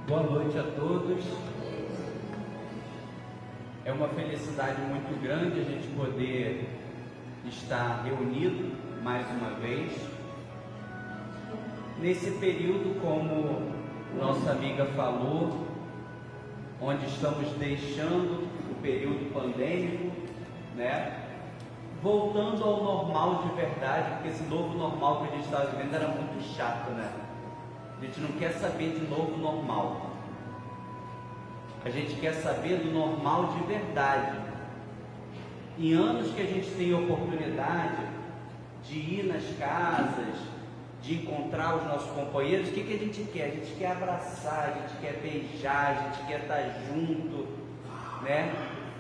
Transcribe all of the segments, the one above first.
Boa noite a todos. É uma felicidade muito grande a gente poder estar reunido mais uma vez. Nesse período, como nossa amiga falou, onde estamos deixando o período pandêmico, né? Voltando ao normal de verdade, porque esse novo normal que a gente estava vivendo era muito chato, né? A gente não quer saber de novo normal. A gente quer saber do normal de verdade. Em anos que a gente tem oportunidade de ir nas casas, de encontrar os nossos companheiros, o que a gente quer? A gente quer abraçar, a gente quer beijar, a gente quer estar junto, né?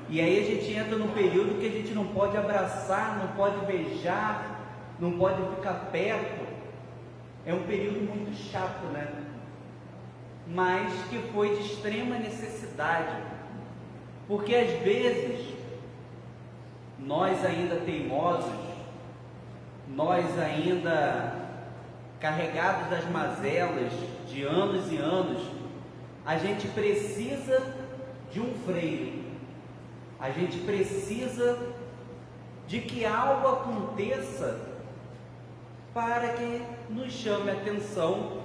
E aí a gente entra num período que a gente não pode abraçar, não pode beijar, não pode ficar perto. É um período muito chato, né? Mas que foi de extrema necessidade, porque às vezes nós ainda teimosos, nós ainda carregados das mazelas de anos e anos, a gente precisa de um freio, a gente precisa de que algo aconteça para que nos chame a atenção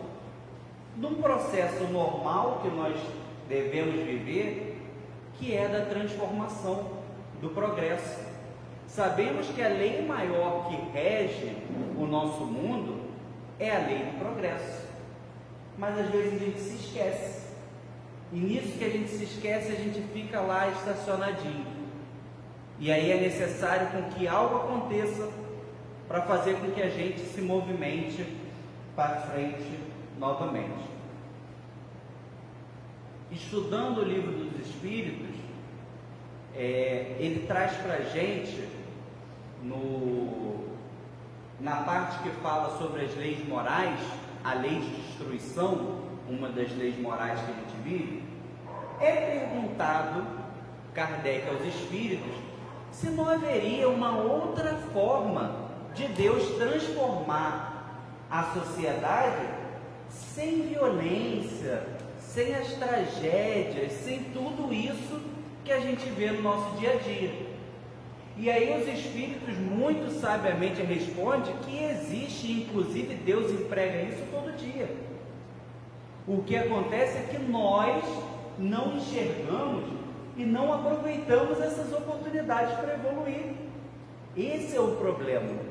num processo normal que nós devemos viver, que é da transformação, do progresso. Sabemos que a lei maior que rege o nosso mundo é a lei do progresso, mas às vezes a gente se esquece, e nisso que a gente se esquece, a gente fica lá estacionadinho, e aí é necessário com que algo aconteça para fazer com que a gente se movimente para frente novamente. Estudando o livro dos Espíritos, ele traz para a gente, na parte que fala sobre as leis morais, a lei de destruição, uma das leis morais que a gente vive, é perguntado Kardec aos Espíritos se não haveria uma outra forma de Deus transformar a sociedade sem violência, sem as tragédias, sem tudo isso que a gente vê no nosso dia a dia. E aí os Espíritos muito sabiamente respondem que existe, inclusive Deus emprega isso todo dia. O que acontece é que nós não enxergamos e não aproveitamos essas oportunidades para evoluir. Esse é o problema.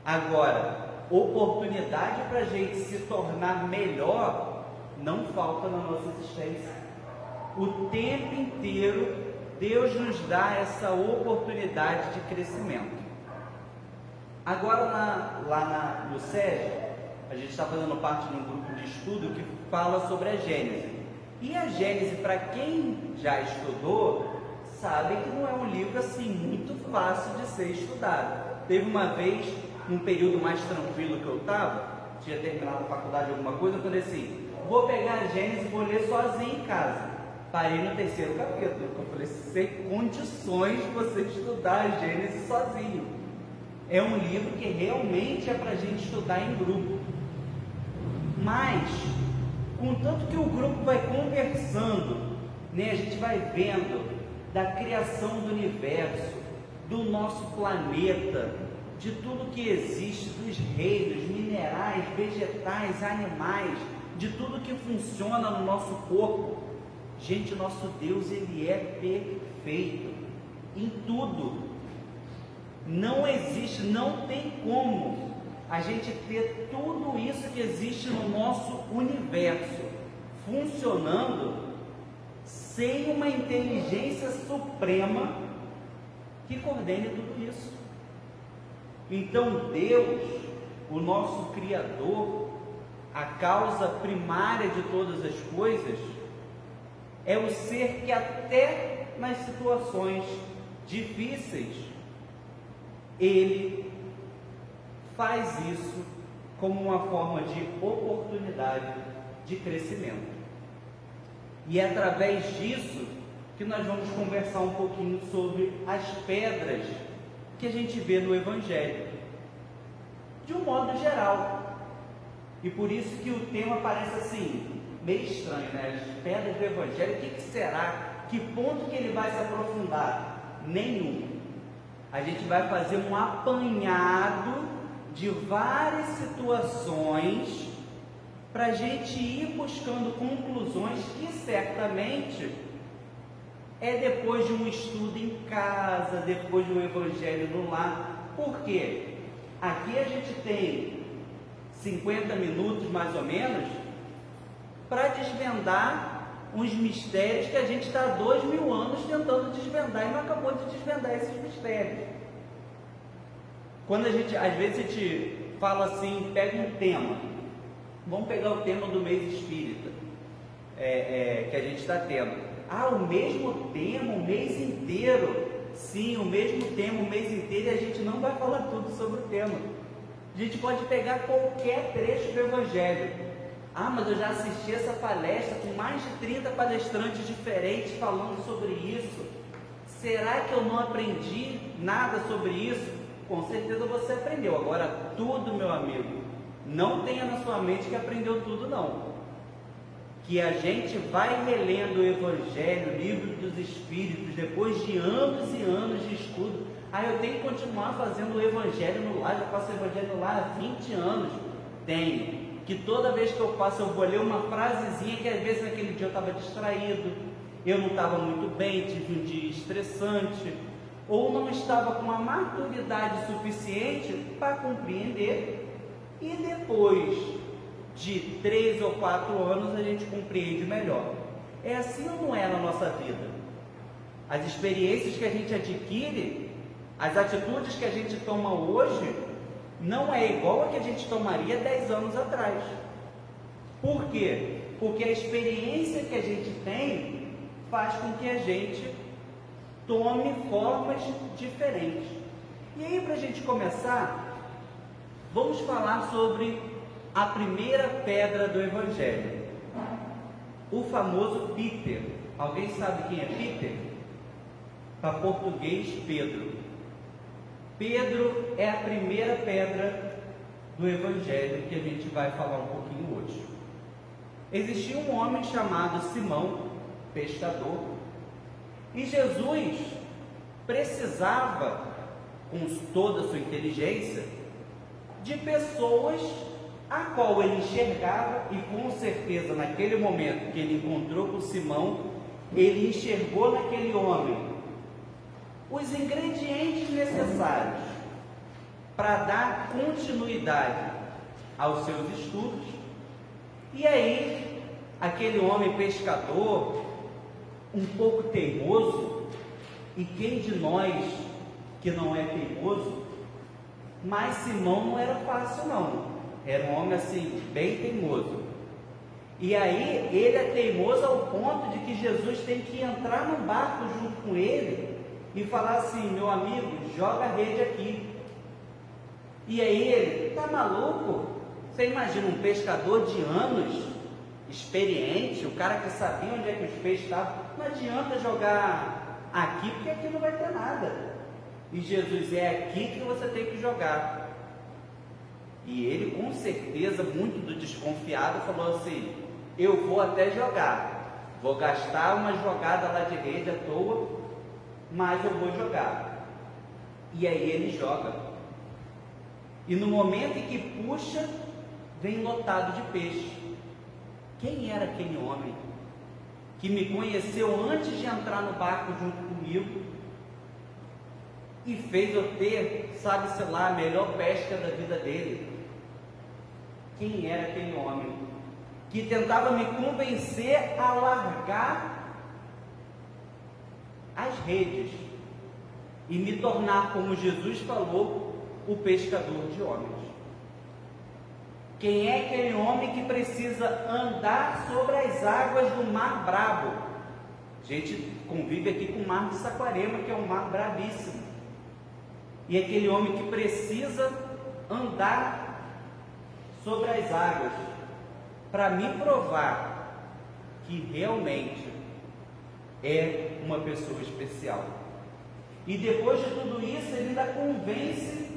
Agora, oportunidade para a gente se tornar melhor não falta na nossa existência. O tempo inteiro Deus nos dá essa oportunidade de crescimento. Agora no SESC, a gente está fazendo parte de um grupo de estudo que fala sobre a Gênese. E a Gênese, para quem já estudou, sabe que não é um livro assim muito fácil de ser estudado. Teve uma vez, num período mais tranquilo que eu estava, tinha terminado a faculdade, alguma coisa, eu falei assim, vou pegar a Gênese e vou ler sozinho em casa. Parei no 3º capítulo, eu falei, sem condições de você estudar a Gênese sozinho. É um livro que realmente é para a gente estudar em grupo. Mas, contanto que o grupo vai conversando, né, a gente vai vendo da criação do universo, do nosso planeta, de tudo que existe, dos reinos, minerais, vegetais, animais, de tudo que funciona no nosso corpo. Gente, o nosso Deus, ele é perfeito em tudo. Não existe, não tem como a gente ter tudo isso que existe no nosso universo funcionando sem uma inteligência suprema que coordene tudo isso. Então Deus, o nosso Criador, a causa primária de todas as coisas, é o ser que até nas situações difíceis, ele faz isso como uma forma de oportunidade de crescimento. E é através disso que nós vamos conversar um pouquinho sobre as pedras que a gente vê no Evangelho, de um modo geral. E por isso que o tema parece assim, meio estranho, né? As pedras do Evangelho, o que será? Que ponto que ele vai se aprofundar? Nenhum. A gente vai fazer um apanhado de várias situações para a gente ir buscando conclusões que certamente é depois de um estudo em casa, depois de um Evangelho no lar. Por quê? Aqui a gente tem 50 minutos mais ou menos para desvendar uns mistérios que a gente está há 2000 anos tentando desvendar e não acabou de desvendar esses mistérios. Quando a gente, às vezes a gente fala assim, pega um tema, vamos pegar o tema do mês espírita, que a gente está tendo. O mesmo tema o mês inteiro. Sim, o mesmo tema o mês inteiro, e a gente não vai falar tudo sobre o tema. A gente pode pegar qualquer trecho do Evangelho. Mas eu já assisti essa palestra com mais de 30 palestrantes diferentes falando sobre isso. Será que eu não aprendi nada sobre isso? Com certeza você aprendeu. Agora, tudo, meu amigo, não tenha na sua mente que aprendeu tudo, não. Que a gente vai relendo o Evangelho, o Livro dos Espíritos, depois de anos e anos de estudo. Eu tenho que continuar fazendo o Evangelho no lar, já faço o Evangelho no lar há 20 anos. Tenho. Que toda vez que eu passo, eu vou ler uma frasezinha que às vezes naquele dia eu estava distraído, eu não estava muito bem, tive um dia estressante, ou não estava com a maturidade suficiente para compreender, e depois de 3 ou 4 anos a gente compreende melhor. É assim ou não é na nossa vida? As experiências que a gente adquire, as atitudes que a gente toma hoje, não é igual a que a gente tomaria 10 anos atrás. Por quê? Porque a experiência que a gente tem faz com que a gente tome formas diferentes. E aí, para a gente começar, vamos falar sobre a primeira pedra do Evangelho, o famoso Peter. Alguém sabe quem é Peter? Para português, Pedro. Pedro é a primeira pedra do Evangelho que a gente vai falar um pouquinho hoje. Existia um homem chamado Simão, pescador, e Jesus precisava, com toda a sua inteligência, de pessoas a qual ele enxergava, e com certeza naquele momento que ele encontrou com Simão, ele enxergou naquele homem os ingredientes necessários para dar continuidade aos seus estudos. E aí, aquele homem pescador, um pouco teimoso, e quem de nós que não é teimoso? Mas Simão não era fácil não, era um homem assim, bem teimoso. E aí, ele é teimoso ao ponto de que Jesus tem que entrar no barco junto com ele e falar assim: meu amigo, joga a rede aqui. E aí ele, tá maluco? Você imagina um pescador de anos, experiente, o cara que sabia onde é que os peixes estavam, não adianta jogar aqui, porque aqui não vai ter nada. E Jesus, é aqui que você tem que jogar. E ele, com certeza, muito do desconfiado, falou assim: eu vou até jogar, vou gastar uma jogada lá de rede à toa, mas eu vou jogar. E aí ele joga, e no momento em que puxa, vem lotado de peixe. Quem era aquele homem que me conheceu antes de entrar no barco junto comigo e fez eu ter, sabe-se lá, a melhor pesca da vida dele? Quem era aquele homem que tentava me convencer a largar as redes e me tornar, como Jesus falou, o pescador de homens? Quem é aquele homem que precisa andar sobre as águas do Mar Brabo? A gente convive aqui com o Mar de Saquarema, que é um mar bravíssimo. E aquele homem que precisa andar sobre as águas para me provar que realmente é uma pessoa especial. E depois de tudo isso, ele ainda convence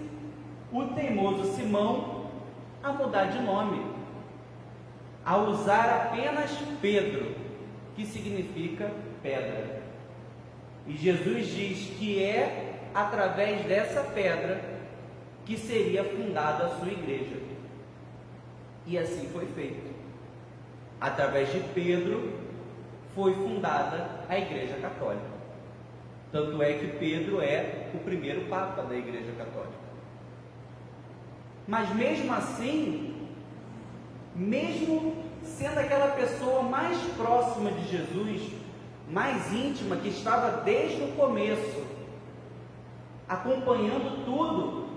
o teimoso Simão a mudar de nome. a usar apenas Pedro, que significa pedra. E Jesus diz que é através dessa pedra que seria fundada a sua igreja. E assim foi feito. Através de Pedro foi fundada a Igreja Católica. Tanto é que Pedro é o primeiro Papa da Igreja Católica. Mas mesmo assim, mesmo sendo aquela pessoa mais próxima de Jesus, mais íntima, que estava desde o começo, acompanhando tudo,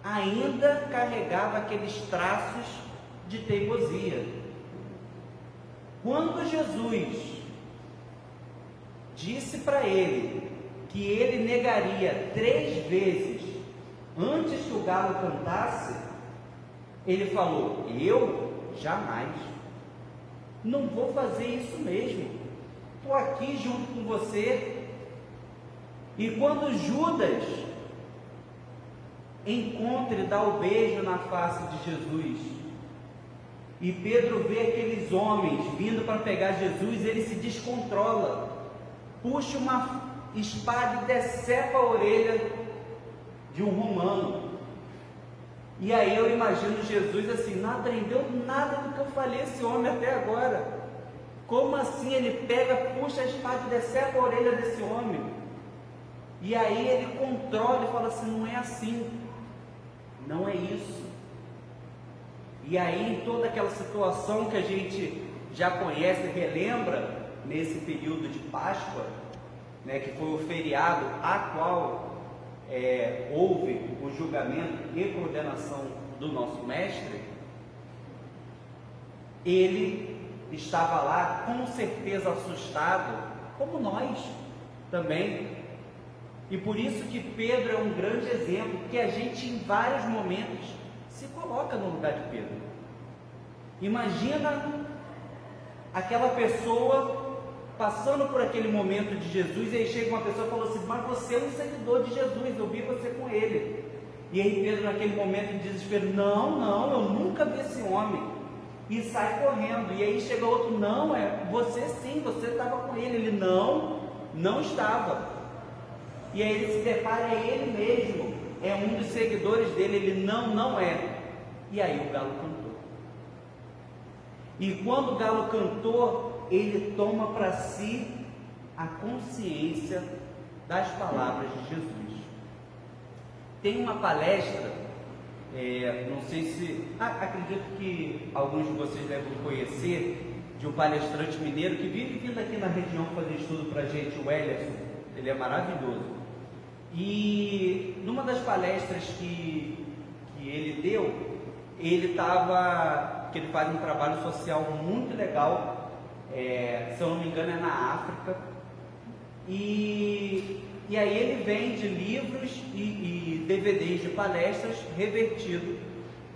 ainda carregava aqueles traços de teimosia. Quando Jesus disse para ele que ele negaria 3 vezes antes que o galo cantasse, ele falou: eu jamais, não vou fazer isso mesmo, estou aqui junto com você. E quando Judas encontra e dá o beijo na face de Jesus, e Pedro vê aqueles homens vindo para pegar Jesus, ele se descontrola, puxa uma espada e decepa a orelha de um romano. E aí eu imagino Jesus assim: não aprendeu nada do que eu falei esse homem até agora. Como assim? Ele pega, puxa a espada e decepa a orelha desse homem. E aí ele controla e fala assim: não é assim, não é isso. E aí, em toda aquela situação que a gente já conhece, relembra nesse período de Páscoa, né, que foi o feriado a qual houve o julgamento e condenação do nosso mestre, ele estava lá com certeza assustado, como nós também. E por isso que Pedro é um grande exemplo, que a gente em vários momentos se coloca no lugar de Pedro. Imagina aquela pessoa passando por aquele momento de Jesus, e aí chega uma pessoa e fala assim: mas você é um seguidor de Jesus, eu vi você com ele. E aí Pedro, naquele momento de desespero: não, eu nunca vi esse homem. E sai correndo. E aí chega outro: não, você sim, você estava com ele. Ele: não estava. E aí ele se depara, é ele mesmo, é um dos seguidores dele. Ele: não é. E aí o galo cantou. E quando o galo cantou, ele toma para si a consciência das palavras de Jesus. Tem uma palestra, não sei se, acredito que alguns de vocês devem conhecer, de um palestrante mineiro que vive vindo aqui na região fazer estudo para a gente, o Ellerson. Ele é maravilhoso. E numa das palestras que ele deu, ele faz um trabalho social muito legal, se eu não me engano é na África, e aí ele vende livros e DVDs de palestras revertido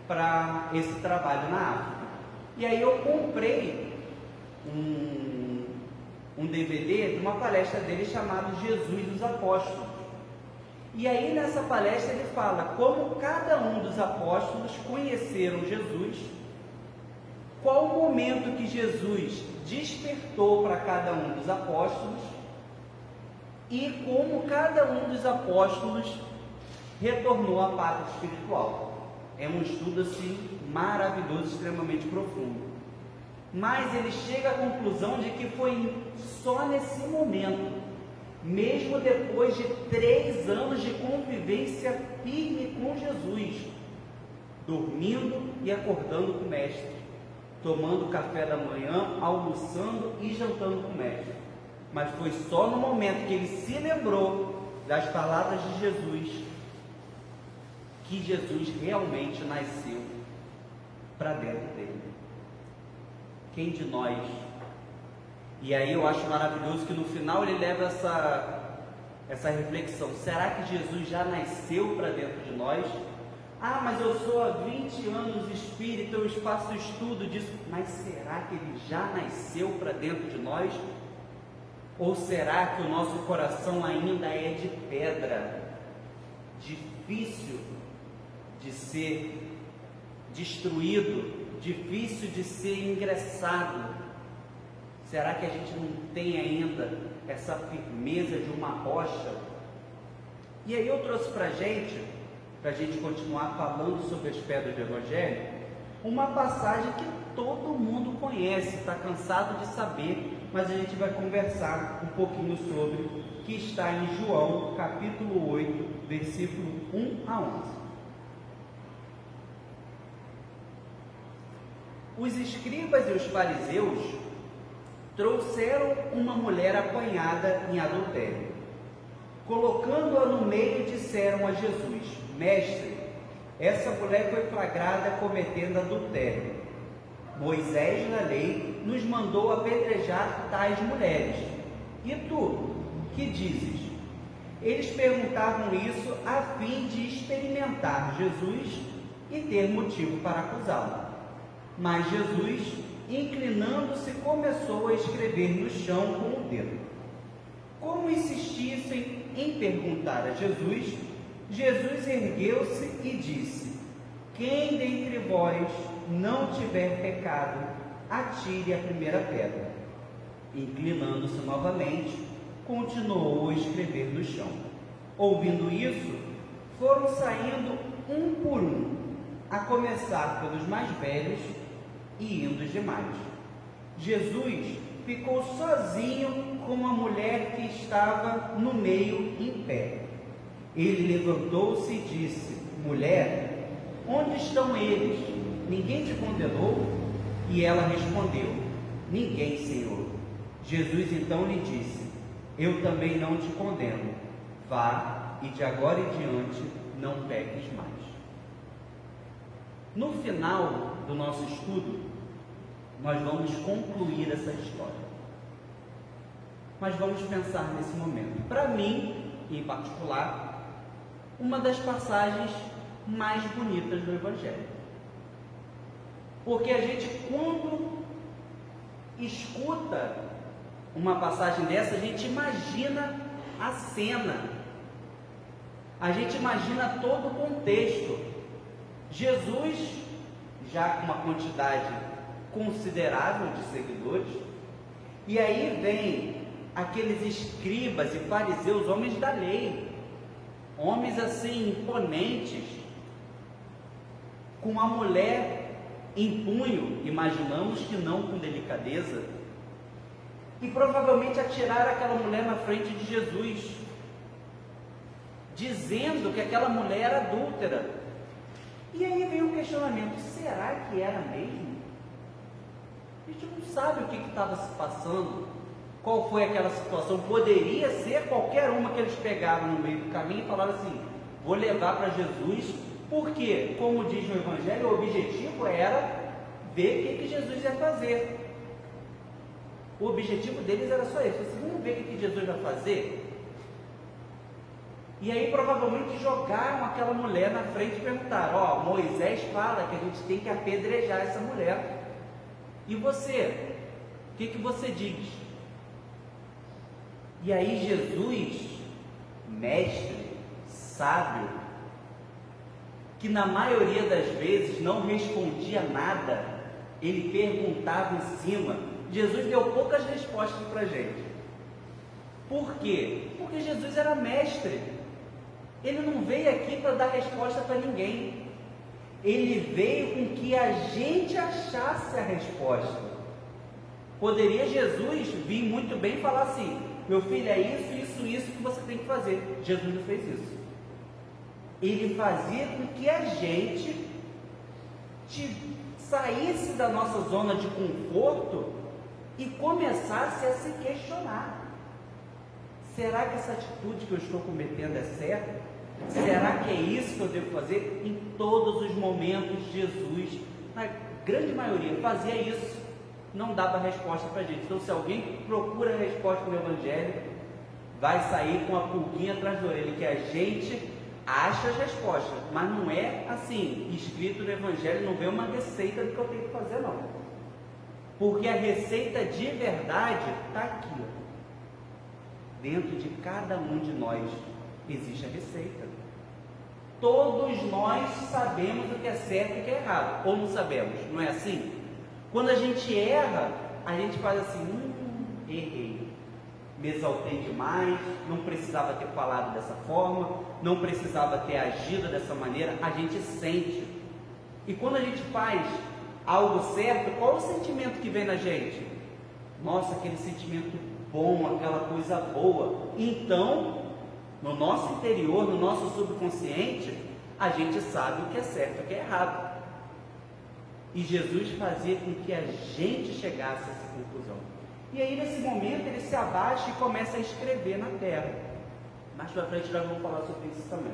para esse trabalho na África. E aí eu comprei um DVD de uma palestra dele chamado Jesus dos Apóstolos. E aí nessa palestra ele fala como cada um dos apóstolos conheceram Jesus, qual o momento que Jesus despertou para cada um dos apóstolos e como cada um dos apóstolos retornou à pátria espiritual. É um estudo assim maravilhoso, extremamente profundo. Mas ele chega à conclusão de que foi só nesse momento, mesmo depois de 3 anos de convivência firme com Jesus, dormindo e acordando com o mestre, tomando café da manhã, almoçando e jantando com o mestre. Mas foi só no momento que ele se lembrou das palavras de Jesus que Jesus realmente nasceu para dentro dele. Quem de nós? E aí eu acho maravilhoso que no final ele leva essa reflexão: será que Jesus já nasceu para dentro de nós? Mas eu sou há 20 anos espírita, eu faço estudo disso. Mas será que ele já nasceu para dentro de nós? Ou será que o nosso coração ainda é de pedra, difícil de ser destruído, difícil de ser ingressado. Será que a gente não tem ainda essa firmeza de uma rocha? E aí eu trouxe para a gente continuar falando sobre as pedras do Evangelho, uma passagem que todo mundo conhece, está cansado de saber, mas a gente vai conversar um pouquinho sobre, que está em João, capítulo 8, versículo 1 a 11. Os escribas e os fariseus trouxeram uma mulher apanhada em adultério. Colocando-a no meio, disseram a Jesus: Mestre, essa mulher foi flagrada cometendo adultério. Moisés, na lei, nos mandou apedrejar tais mulheres. E tu, que dizes? Eles perguntavam isso a fim de experimentar Jesus e ter motivo para acusá-lo. Mas Jesus, inclinando-se, começou a escrever no chão com o dedo. Como insistissem em perguntar a Jesus, Jesus ergueu-se e disse: Quem dentre vós não tiver pecado, atire a primeira pedra. Inclinando-se novamente, continuou a escrever no chão. Ouvindo isso, foram saindo um por um, a começar pelos mais velhos e indo os demais. Jesus ficou sozinho com a mulher que estava no meio em pé. Ele levantou-se e disse: Mulher, onde estão eles? Ninguém te condenou? E ela respondeu: Ninguém, Senhor. Jesus então lhe disse: Eu também não te condeno. Vá e de agora em diante não peques mais. No final do nosso estudo, nós vamos concluir essa história. Mas vamos pensar nesse momento. Para mim, em particular, uma das passagens mais bonitas do Evangelho. Porque a gente, quando escuta uma passagem dessa, a gente imagina a cena, a gente imagina todo o contexto. Jesus, já com uma quantidade considerável de seguidores, e aí vem aqueles escribas e fariseus, homens da lei, homens assim imponentes, com uma mulher em punho, imaginamos que não com delicadeza, e provavelmente atiraram aquela mulher na frente de Jesus, dizendo que aquela mulher era adúltera. E aí vem um questionamento: será que era mesmo? A gente não sabe o que estava se passando, qual foi aquela situação. Poderia ser qualquer uma que eles pegaram no meio do caminho e falaram assim: vou levar para Jesus, porque, como diz no Evangelho, o objetivo era ver o que Jesus ia fazer. O objetivo deles era só isso: vocês vão ver o que Jesus vai fazer? E aí provavelmente jogaram aquela mulher na frente e perguntaram: Moisés fala que a gente tem que apedrejar essa mulher. E você? O que você diz? E aí Jesus, mestre, sábio, que na maioria das vezes não respondia nada, ele perguntava em cima. Jesus deu poucas respostas para a gente. Por quê? Porque Jesus era mestre. Ele não veio aqui para dar resposta para ninguém. Ele veio com que a gente achasse a resposta. Poderia Jesus vir muito bem e falar assim: meu filho, é isso que você tem que fazer. Jesus não fez isso. Ele fazia com que a gente saísse da nossa zona de conforto e começasse a se questionar: será que essa atitude que eu estou cometendo é certa? Será que é isso que eu devo fazer? Em todos os momentos, Jesus, na grande maioria, fazia isso. Não dava resposta para a gente. Então, se alguém procura a resposta no Evangelho, vai sair com a pulguinha atrás da orelha, que a gente acha as respostas, mas não é assim, escrito no Evangelho, não vem uma receita do que eu tenho que fazer, não. Porque a receita de verdade está aqui, ó. Dentro de cada um de nós existe a receita. todos nós sabemos o que é certo e o que é errado, ou não sabemos, não é assim? Quando a gente erra, a gente faz assim, errei, me exaltei demais, não precisava ter falado dessa forma, não precisava ter agido dessa maneira, a gente sente. E quando a gente faz algo certo, qual o sentimento que vem na gente? Nossa, aquele sentimento bom, aquela coisa boa. Então, no nosso interior, no nosso subconsciente, a gente sabe o que é certo e o que é errado. E Jesus fazia com que a gente chegasse a essa conclusão. E aí, nesse momento, ele se abaixa e começa a escrever na terra. Mais para frente nós vamos falar sobre isso também.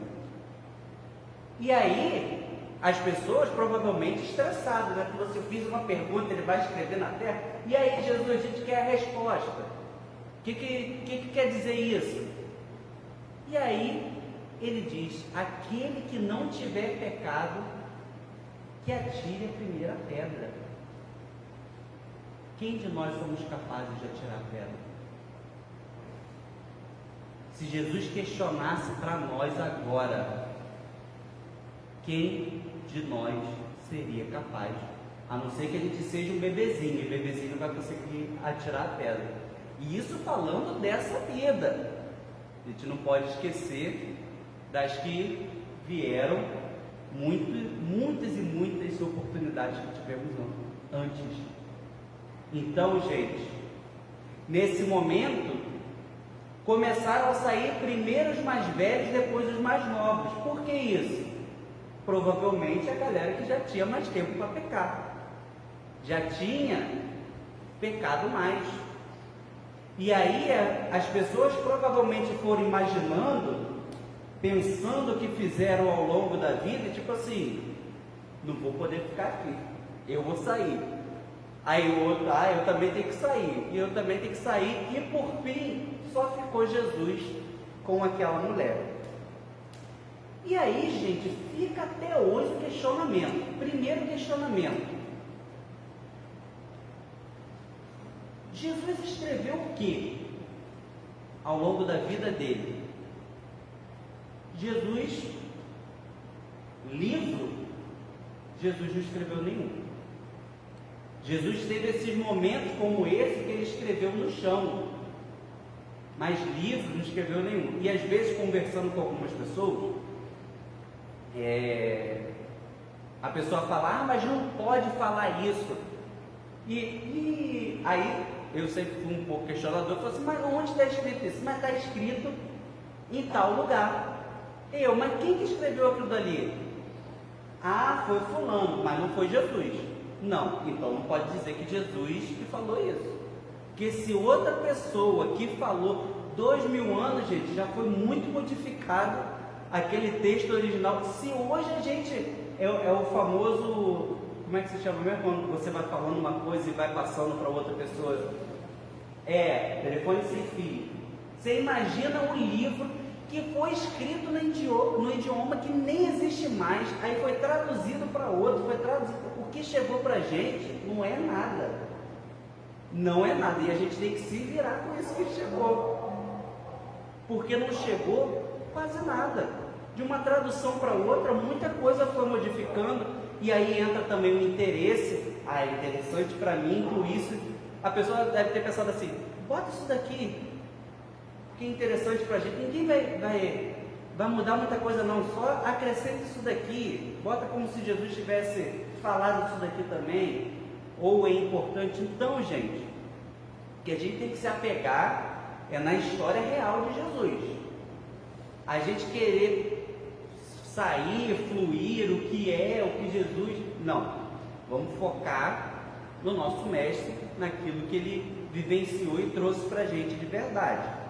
E aí, as pessoas provavelmente estressadas, né? Porque você fez uma pergunta, ele vai escrever na terra. E aí, Jesus, a gente quer a resposta. O que quer dizer isso? E aí, ele diz: aquele que não tiver pecado, que atire a primeira pedra. Quem de nós somos capazes de atirar a pedra? Se Jesus questionasse para nós agora, quem de nós seria capaz? A não ser que a gente seja um bebezinho, e o bebezinho não vai conseguir atirar a pedra. E isso falando dessa vida. A gente não pode esquecer das que vieram, muitas e muitas oportunidades que tivemos antes. Então, gente, nesse momento, começaram a sair primeiro os mais velhos, depois os mais novos. Por que isso? Provavelmente a galera que já tinha mais tempo para pecar, já tinha pecado mais. E aí as pessoas provavelmente foram imaginando, pensando o que fizeram ao longo da vida, tipo assim, não vou poder ficar aqui, eu vou sair. Aí o outro, eu também tenho que sair, e eu também tenho que sair, e por fim, só ficou Jesus com aquela mulher. E aí, gente, fica até hoje o questionamento. Primeiro questionamento: Jesus escreveu o que ao longo da vida dele? Livro, Jesus não escreveu nenhum. Jesus teve esses momentos como esse que ele escreveu no chão, mas livro não escreveu nenhum. E às vezes, conversando com algumas pessoas, a pessoa fala: mas não pode falar isso. E aí eu sempre fui um pouco questionador, falo assim: mas onde está escrito isso? Mas está escrito em tal lugar. Mas quem que escreveu aquilo dali? Foi fulano, mas não foi Jesus. Não, então não pode dizer que Jesus que falou isso. Porque se outra pessoa que falou 2000 anos, gente, já foi muito modificado aquele texto original. Se hoje a gente é o famoso, como é que se chama mesmo? Quando você vai falando uma coisa e vai passando para outra pessoa. Telefone sem fio. Você imagina um livro que foi escrito no idioma que nem existe mais, aí foi traduzido para outro, o que chegou para a gente não é nada. Não é nada, e a gente tem que se virar com isso que chegou, porque não chegou quase nada. De uma tradução para outra, muita coisa foi modificando, e aí entra também o interesse. É interessante para mim incluir isso. A pessoa deve ter pensado assim: bota isso daqui, que é interessante para a gente. Ninguém vai mudar muita coisa não, só acrescenta isso daqui, bota como se Jesus tivesse falado disso daqui também, ou é importante. Então, gente, que a gente tem que se apegar na história real de Jesus. A gente querer sair, fluir, o que Jesus... Não, vamos focar no nosso mestre, naquilo que ele vivenciou e trouxe para a gente de verdade.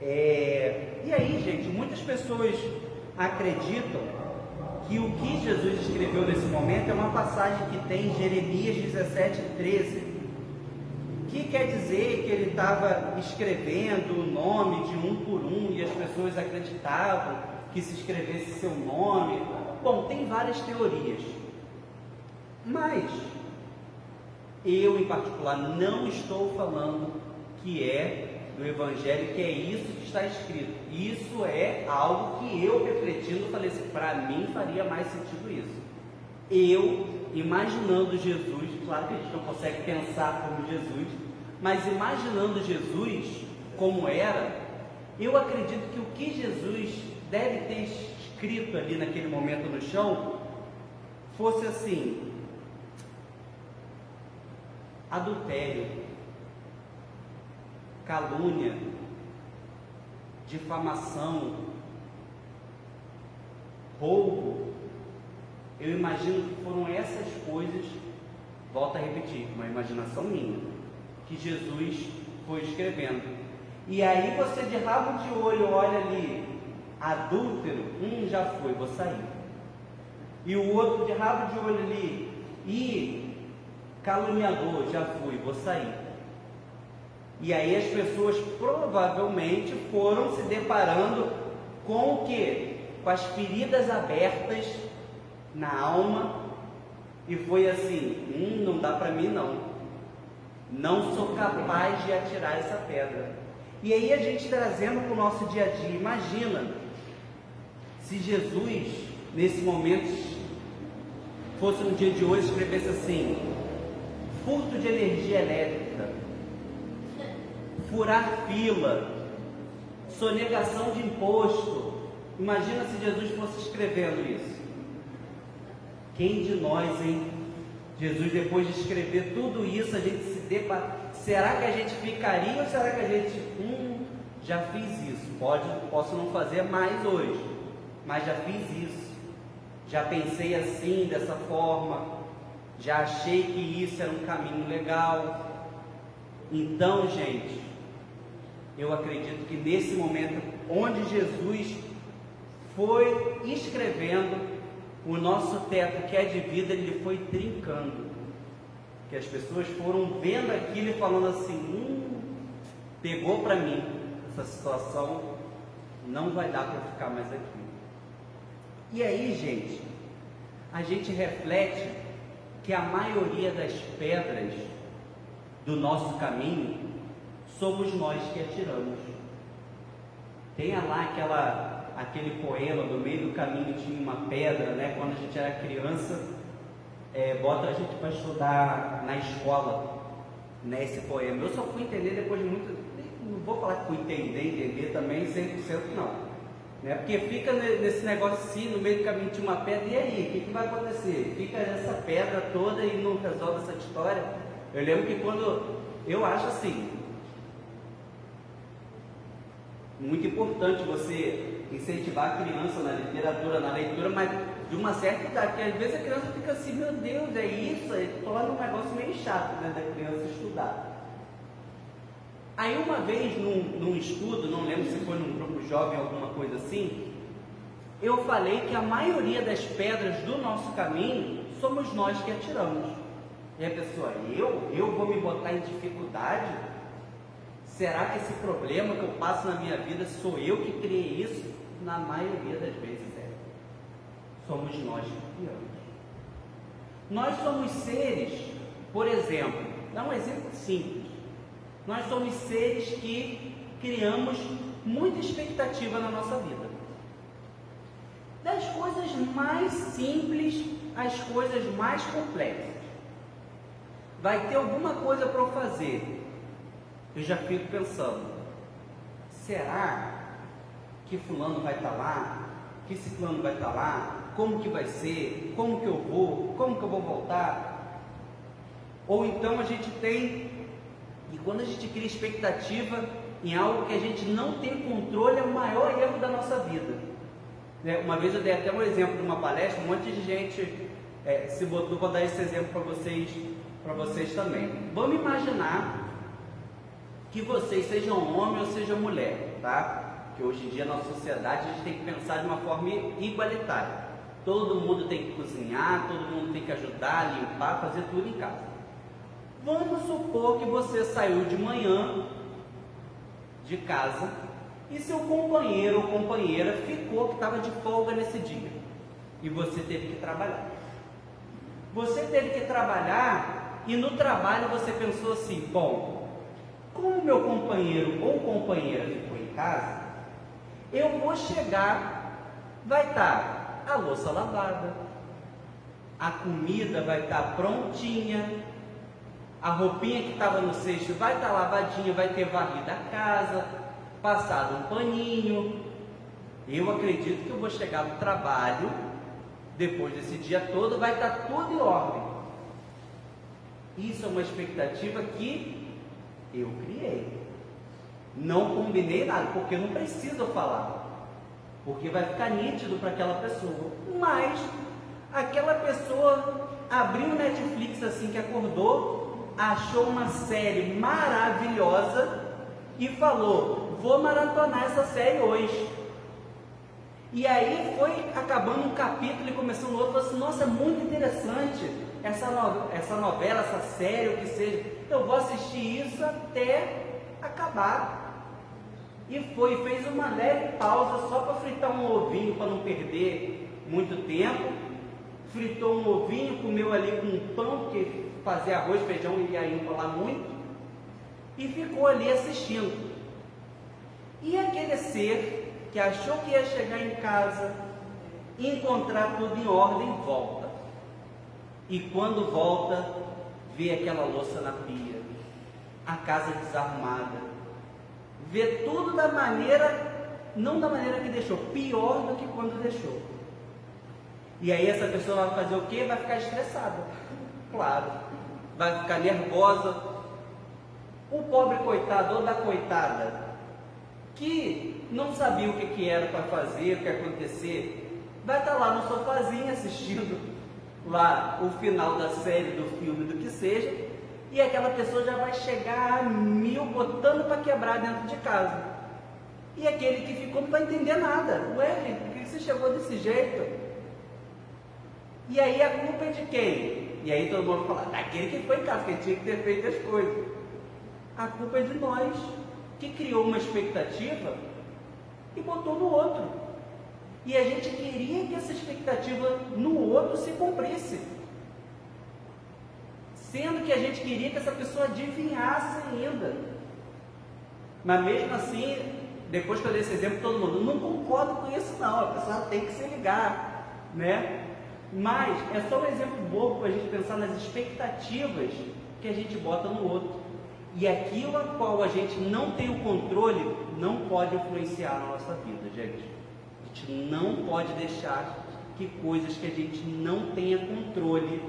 E aí, gente, muitas pessoas acreditam que o que Jesus escreveu nesse momento é uma passagem que tem em Jeremias 17:13, que quer dizer que ele estava escrevendo o nome de um por um e as pessoas acreditavam que se escrevesse seu nome. Bom, tem várias teorias, mas eu em particular não estou falando que é do Evangelho que é isso que está escrito. Isso é algo que eu, refletindo, falei assim, para mim faria mais sentido isso. Eu, imaginando Jesus, claro que a gente não consegue pensar como Jesus, mas imaginando Jesus como era, eu acredito que o que Jesus deve ter escrito ali naquele momento no chão, fosse assim: adultério, calúnia, difamação, roubo. Eu imagino que foram essas coisas, volto a repetir, uma imaginação minha, que Jesus foi escrevendo. E aí você de rabo de olho olha ali, adúltero, já foi, vou sair. E o outro de rabo de olho ali, e caluniador, já fui, vou sair. E aí as pessoas provavelmente foram se deparando com o quê? Com as feridas abertas na alma, e foi assim, não dá para mim não sou capaz de atirar essa pedra. E aí a gente trazendo para o nosso dia a dia, imagina se Jesus nesse momento fosse no dia de hoje, escrevesse assim: furto de energia elétrica, furar fila, sonegação de imposto. Imagina se Jesus fosse escrevendo isso. Quem de nós, hein? Jesus, depois de escrever tudo isso, a gente se debate. Será que a gente ficaria ou será que a gente, já fiz isso, posso não fazer mais hoje, mas já fiz isso, já pensei assim, dessa forma, já achei que isso era um caminho legal. Então, gente, eu acredito que nesse momento onde Jesus foi escrevendo, o nosso teto que é de vida, ele foi trincando, que as pessoas foram vendo aquilo e falando assim, pegou para mim, essa situação não vai dar para ficar mais aqui. E aí, gente, a gente reflete que a maioria das pedras do nosso caminho somos nós que atiramos. Tem lá aquele poema, no meio do caminho tinha uma pedra, né? Quando a gente era criança, bota a gente para estudar na escola, né, esse poema. Eu só fui entender depois de muito, não vou falar que fui entender também 100% não, né? Porque fica nesse negócio assim, no meio do caminho tinha uma pedra, e aí, o que vai acontecer? Fica essa pedra toda e não resolve essa história. Eu lembro que eu acho assim, muito importante você incentivar a criança na literatura, na leitura, mas de uma certa idade, porque às vezes a criança fica assim, meu Deus, é isso, aí torna um negócio meio chato, né, da criança estudar. Aí uma vez num estudo, não lembro se foi num grupo jovem, alguma coisa assim, eu falei que a maioria das pedras do nosso caminho somos nós que atiramos. E a pessoa, eu vou me botar em dificuldade? Será que esse problema que eu passo na minha vida sou eu que criei isso? Na maioria das vezes somos nós que criamos. Nós somos seres, por exemplo, dá um exemplo simples. Nós somos seres que criamos muita expectativa na nossa vida. Das coisas mais simples às coisas mais complexas. Vai ter alguma coisa para eu fazer. Eu já fico pensando, será que fulano vai estar lá? Que ciclano vai estar lá? Como que vai ser? Como que eu vou? Como que eu vou voltar? Ou então a gente tem, e quando a gente cria expectativa em algo que a gente não tem controle, é o maior erro da nossa vida. Uma vez eu dei até um exemplo de uma palestra, um monte de gente se botou para dar esse exemplo para vocês também. Vamos imaginar que vocês sejam homem ou sejam mulher, tá? Que hoje em dia na nossa sociedade a gente tem que pensar de uma forma igualitária. Todo mundo tem que cozinhar, todo mundo tem que ajudar, limpar, fazer tudo em casa. Vamos supor que você saiu de manhã de casa e seu companheiro ou companheira ficou, que estava de folga nesse dia, e você teve que trabalhar. Você teve que trabalhar e no trabalho você pensou assim, bom, como meu companheiro ou companheira ficou em casa, eu vou chegar, vai estar a louça lavada, a comida vai estar prontinha, a roupinha que estava no cesto vai estar lavadinha, vai ter varrido a casa, passado um paninho. Eu acredito que eu vou chegar no trabalho, depois desse dia todo, vai estar tudo em ordem. Isso é uma expectativa que eu criei. Não combinei nada, porque eu não preciso falar, porque vai ficar nítido para aquela pessoa. Mas aquela pessoa abriu o Netflix assim que acordou, achou uma série maravilhosa e falou: vou maratonar essa série hoje. E aí foi acabando um capítulo e começando outro, falou assim: nossa, é muito interessante essa novela, essa série, o que seja, eu vou assistir isso até acabar. E fez uma leve pausa só para fritar um ovinho, para não perder muito tempo. Fritou um ovinho, comeu ali com um pão, porque fazer arroz, feijão ia enrolar muito, e ficou ali assistindo. E aquele ser que achou que ia chegar em casa, encontrar tudo em ordem, volta. E quando volta, vê aquela louça na pia, a casa desarrumada, vê tudo da maneira, não da maneira que deixou, pior do que quando deixou. E aí essa pessoa vai fazer o quê? Vai ficar estressada, claro, vai ficar nervosa. O pobre coitado ou da coitada, que não sabia o que era para fazer, o que ia acontecer, vai estar lá no sofazinho assistindo lá o final da série, do filme, do que seja, e aquela pessoa já vai chegar a 1000 botando para quebrar dentro de casa. E aquele que ficou não vai entender nada. Ué, por que você chegou desse jeito? E aí a culpa é de quem? E aí todo mundo fala: daquele que foi em casa, que tinha que ter feito as coisas. A culpa é de nós, que criou uma expectativa e botou no outro. E a gente queria que essa expectativa no outro se cumprisse, sendo que a gente queria que essa pessoa adivinhasse ainda. Mas mesmo assim, depois que eu dei esse exemplo, todo mundo: não concordo com isso não, a pessoa tem que se ligar, né? Mas é só um exemplo bobo para a gente pensar nas expectativas que a gente bota no outro. E aquilo a qual a gente não tem o controle não pode influenciar na nossa vida, gente. A gente não pode deixar que coisas que a gente não tenha controle.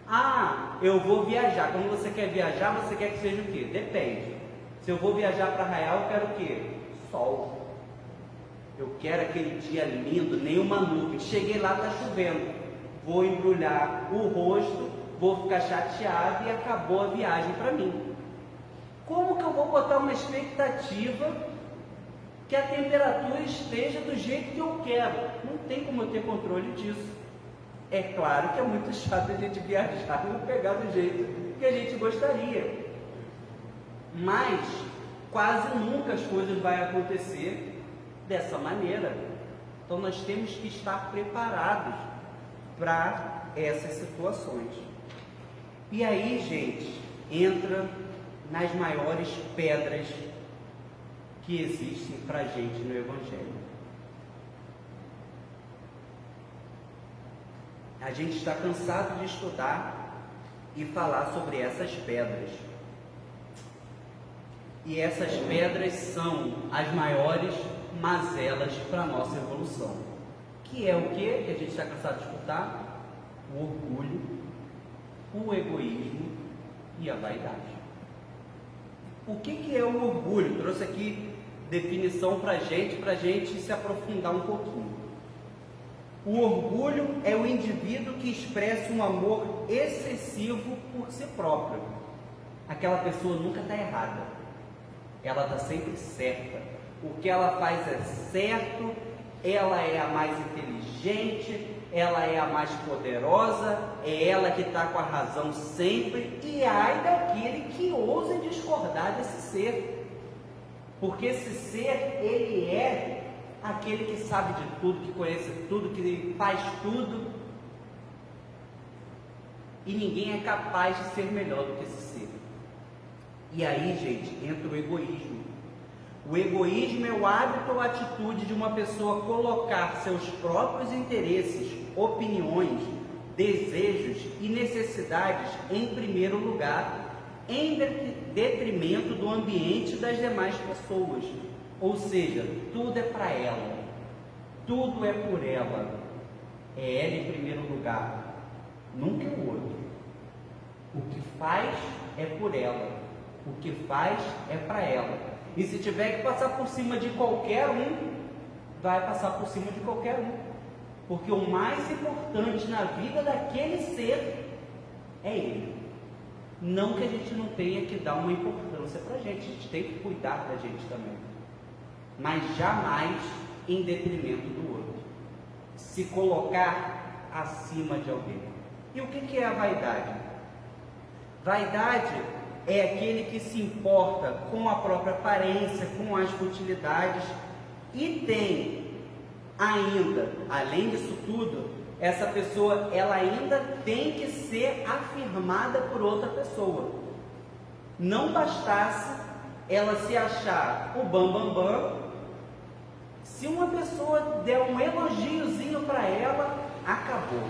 Ah, eu vou viajar. Quando você quer viajar, você quer que seja o quê? Depende. Se eu vou viajar para Arraial, eu quero o quê? Sol. Eu quero aquele dia lindo, nenhuma nuvem. Cheguei lá, está chovendo. Vou embrulhar o rosto, vou ficar chateado e acabou a viagem para mim. Como que eu vou botar uma expectativa que a temperatura esteja do jeito que eu quero? Não tem como eu ter controle disso. É claro que é muito chato a gente viajar e não pegar do jeito que a gente gostaria. Mas quase nunca as coisas vão acontecer dessa maneira. Então nós temos que estar preparados para essas situações. E aí, gente, entra nas maiores pedras que existem para a gente no Evangelho. A gente está cansado de estudar e falar sobre essas pedras. E essas pedras são as maiores mazelas para a nossa evolução. Que é o que a gente está cansado de escutar? O orgulho, o egoísmo e a vaidade. O que é o orgulho? Trouxe aqui definição para a gente se aprofundar um pouquinho. O orgulho é o indivíduo que expressa um amor excessivo por si próprio. Aquela pessoa nunca está errada, ela está sempre certa. O que ela faz é certo, ela é a mais inteligente, ela é a mais poderosa, é ela que está com a razão sempre, e ai daquele que ousa discordar desse ser, porque esse ser, ele é aquele que sabe de tudo, que conhece tudo, que faz tudo, e ninguém é capaz de ser melhor do que esse ser. E aí, gente, entra o egoísmo. O egoísmo é o hábito ou atitude de uma pessoa colocar seus próprios interesses, opiniões, desejos e necessidades em primeiro lugar, em detrimento do ambiente das demais pessoas. Ou seja, tudo é para ela, tudo é por ela, é ela em primeiro lugar, nunca é o outro. O que faz é por ela, o que faz é para ela. E se tiver que passar por cima de qualquer um, vai passar por cima de qualquer um. Porque o mais importante na vida daquele ser é ele. Não que a gente não tenha que dar uma importância para a gente tem que cuidar da gente também. Mas jamais em detrimento do outro. Se colocar acima de alguém. E o que é a vaidade? Vaidade é aquele que se importa com a própria aparência, com as futilidades e tem ainda, além disso tudo, essa pessoa, ela ainda tem que ser afirmada por outra pessoa. Não bastasse ela se achar o bam, se uma pessoa der um elogiozinho para ela, acabou.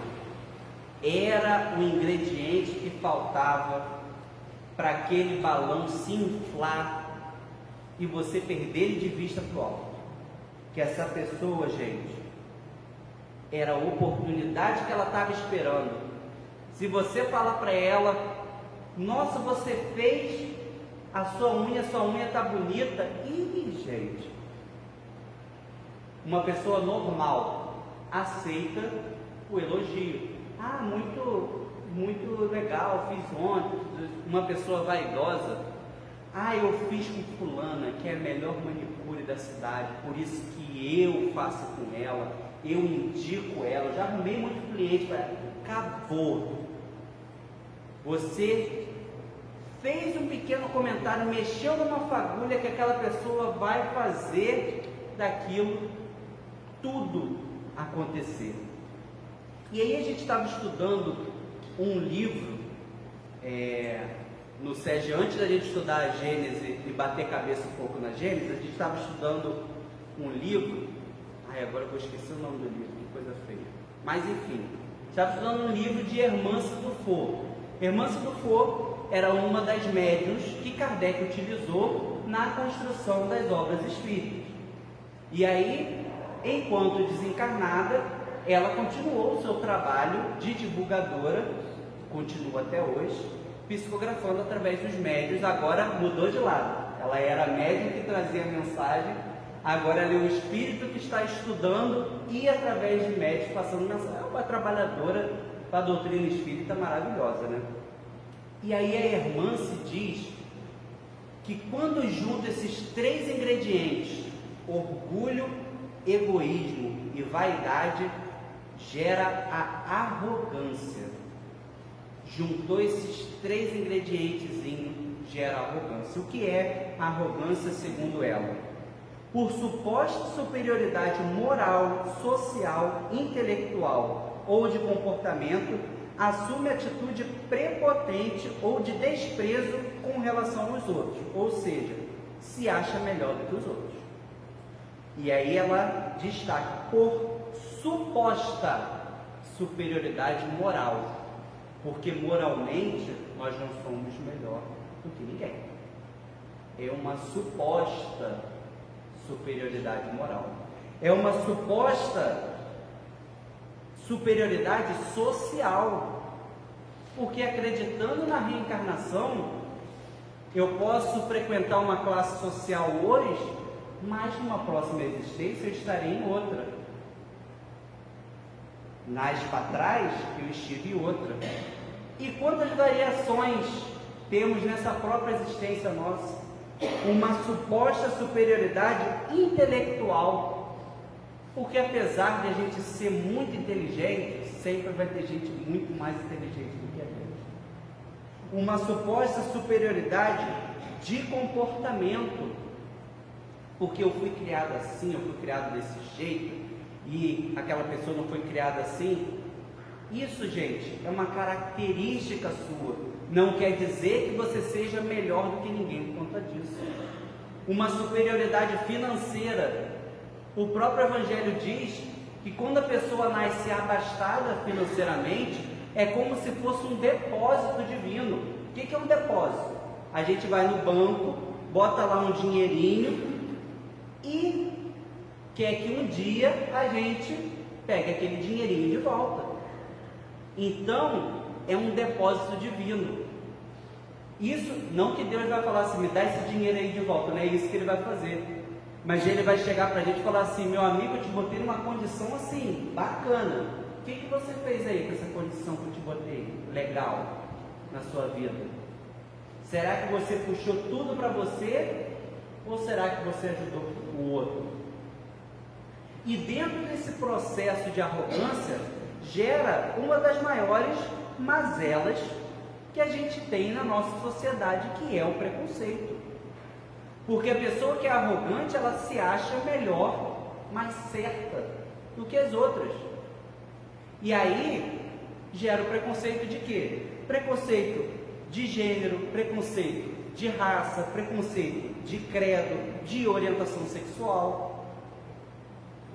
Era o ingrediente que faltava para aquele balão se inflar e você perder ele de vista para o alto. Que essa pessoa, gente, era a oportunidade que ela estava esperando. Se você fala para ela, nossa, você fez a sua unha está bonita. E, gente, uma pessoa normal aceita o elogio. Ah, muito legal, fiz ontem. Uma pessoa vaidosa, eu fiz com fulana, que é a melhor manicure da cidade, por isso que eu faço com ela, eu indico ela, já arrumei muito cliente para ela. Acabou. Você fez um pequeno comentário, mexeu numa fagulha que aquela pessoa vai fazer daquilo tudo acontecer. E aí a gente estava estudando um livro no SEG, antes da gente estudar a Gênesis e bater cabeça um pouco na Gênesis, a gente estava estudando um livro, agora eu vou esquecer o nome do livro, que coisa feia, mas enfim, estava estudando um livro de Hermance Dufour. Hermance Dufour era uma das médiuns que Kardec utilizou na construção das obras espíritas. E aí, enquanto desencarnada, ela continuou o seu trabalho de divulgadora, continua até hoje, psicografando através dos médiuns. Agora mudou de lado, ela era a médium que trazia a mensagem, agora ela é o espírito que está estudando e através de médiuns passando mensagem. É uma trabalhadora da doutrina espírita maravilhosa, né? E aí a Hermance diz que quando junta esses três ingredientes, orgulho, egoísmo e vaidade, gera a arrogância. Juntou esses três ingredientes, gera arrogância. O que é arrogância segundo ela? Por suposta superioridade moral, social, intelectual ou de comportamento, assume atitude prepotente ou de desprezo com relação aos outros, ou seja, se acha melhor do que os outros. E aí ela destaca por suposta superioridade moral, porque moralmente nós não somos melhor do que ninguém. É uma suposta superioridade moral. É uma suposta superioridade social, porque acreditando na reencarnação, eu posso frequentar uma classe social hoje, mas numa próxima existência eu estarei em outra. Nasce para trás, eu estive em outra. E quantas variações temos nessa própria existência nossa? Uma suposta superioridade intelectual. Porque apesar de a gente ser muito inteligente, sempre vai ter gente muito mais inteligente do que a gente. Uma suposta superioridade de comportamento. Porque eu fui criado assim, eu fui criado desse jeito, e aquela pessoa não foi criada assim. Isso, gente, é uma característica sua. Não quer dizer que você seja melhor do que ninguém por conta disso. Uma superioridade financeira. O próprio Evangelho diz que quando a pessoa nasce abastada financeiramente, é como se fosse um depósito divino. O que é um depósito? A gente vai no banco, bota lá um dinheirinho e quer que um dia a gente pegue aquele dinheirinho de volta. Então, é um depósito divino. Isso, não que Deus vai falar assim, me dá esse dinheiro aí de volta, não é isso que Ele vai fazer. Mas Ele vai chegar para a gente e falar assim, meu amigo, eu te botei numa condição assim, bacana. O que você fez aí com essa condição que eu te botei? Legal, na sua vida. Será que você puxou tudo para você? Ou será que você ajudou o outro? E dentro desse processo de arrogância, gera uma das maiores mazelas que a gente tem na nossa sociedade, que é o preconceito. Porque a pessoa que é arrogante, ela se acha melhor, mais certa do que as outras. E aí, gera o preconceito de quê? Preconceito de gênero, preconceito de raça, preconceito de credo, de orientação sexual.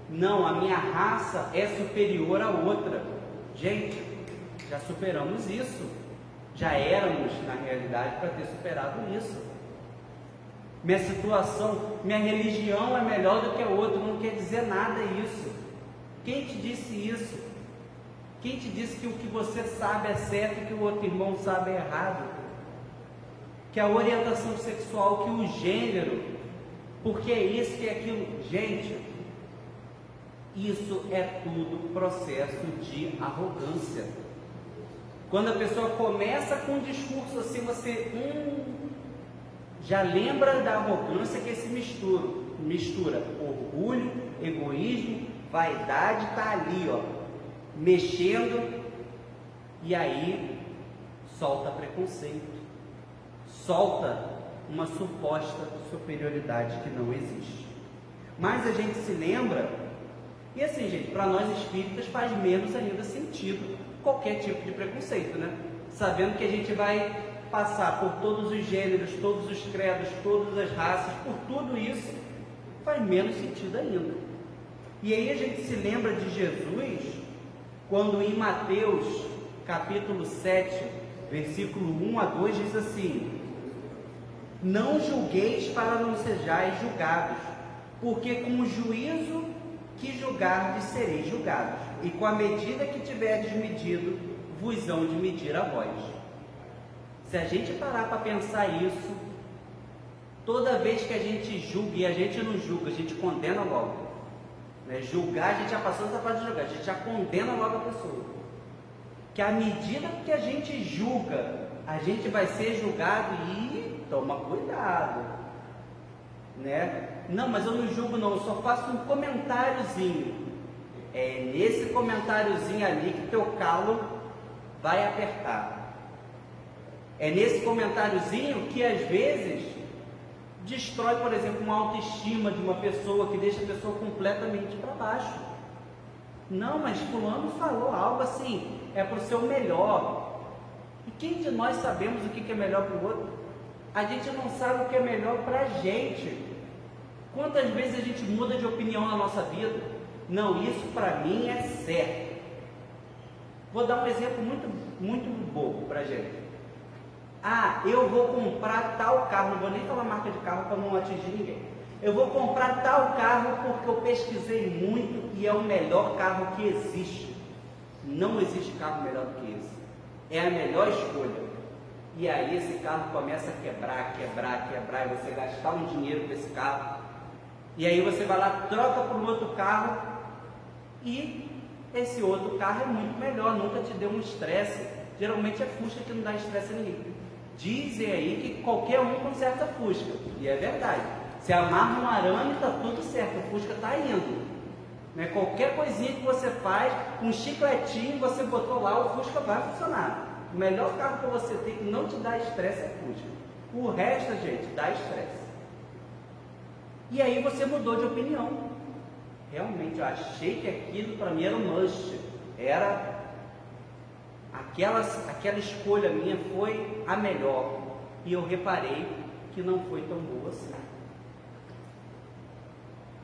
Não, a minha raça é superior à outra. Gente, já superamos isso. Já éramos, na realidade, para ter superado isso. Minha situação, minha religião é melhor do que a outra, não quer dizer nada isso. Quem te disse isso? Quem te disse que o que você sabe é certo e que o outro irmão sabe é errado? Que a orientação sexual, que o gênero, porque é isso, que é aquilo. Gente, isso é tudo processo de arrogância. Quando a pessoa começa com um discurso assim, você já lembra da arrogância que se mistura orgulho, egoísmo, vaidade, está ali, ó, mexendo, e aí solta preconceito, solta uma suposta superioridade que não existe. Mas a gente se lembra, e assim, gente, para nós espíritas faz menos ainda sentido qualquer tipo de preconceito, né? Sabendo que a gente vai passar por todos os gêneros, todos os credos, todas as raças, por tudo isso, faz menos sentido ainda. E aí a gente se lembra de Jesus, quando em Mateus, capítulo 7, versículo 1 a 2, diz assim: não julgueis para não sejais julgados, porque com o juízo que julgardes sereis julgados, e com a medida que tiverdes medido, vos hão de medir a vós. Se a gente parar para pensar isso, toda vez que a gente julga, e a gente não julga, a gente condena logo, né? Julgar, a gente já passou essa parte de julgar, a gente já condena logo a pessoa, que à medida que a gente julga, a gente vai ser julgado, e toma cuidado, né? Não, mas eu não julgo não, eu só faço um comentáriozinho. É nesse comentáriozinho ali que teu calo vai apertar. É nesse comentáriozinho que às vezes destrói, por exemplo, uma autoestima de uma pessoa, que deixa a pessoa completamente para baixo. Não, mas fulano falou algo assim, é para o seu melhor. E quem de nós sabemos o que é melhor para o outro? A gente não sabe o que é melhor para a gente. Quantas vezes a gente muda de opinião na nossa vida? Não, isso para mim é certo. Vou dar um exemplo muito bobo para a gente. Ah, eu vou comprar tal carro, não vou nem falar marca de carro para não atingir ninguém. Eu vou comprar tal carro porque eu pesquisei muito e é o melhor carro que existe. Não existe carro melhor do que esse. É a melhor escolha. E aí esse carro começa a quebrar, e você gastar um dinheiro com esse carro. E aí você vai lá, troca por um outro carro, e esse outro carro é muito melhor, nunca te deu um estresse. Geralmente é Fusca que não dá estresse a ninguém. Dizem aí que qualquer um conserta Fusca, e é verdade. Se amarra um arame, está tudo certo, o Fusca está indo. Né? Qualquer coisinha que você faz, um chicletinho você botou lá, o Fusca vai funcionar. O melhor carro que você tem que não te dá estresse é Fusca. O resto, gente, dá estresse. E aí você mudou de opinião. Realmente, eu achei que aquilo para mim era um must. Era aquela escolha minha foi a melhor, e eu reparei que não foi tão boa assim.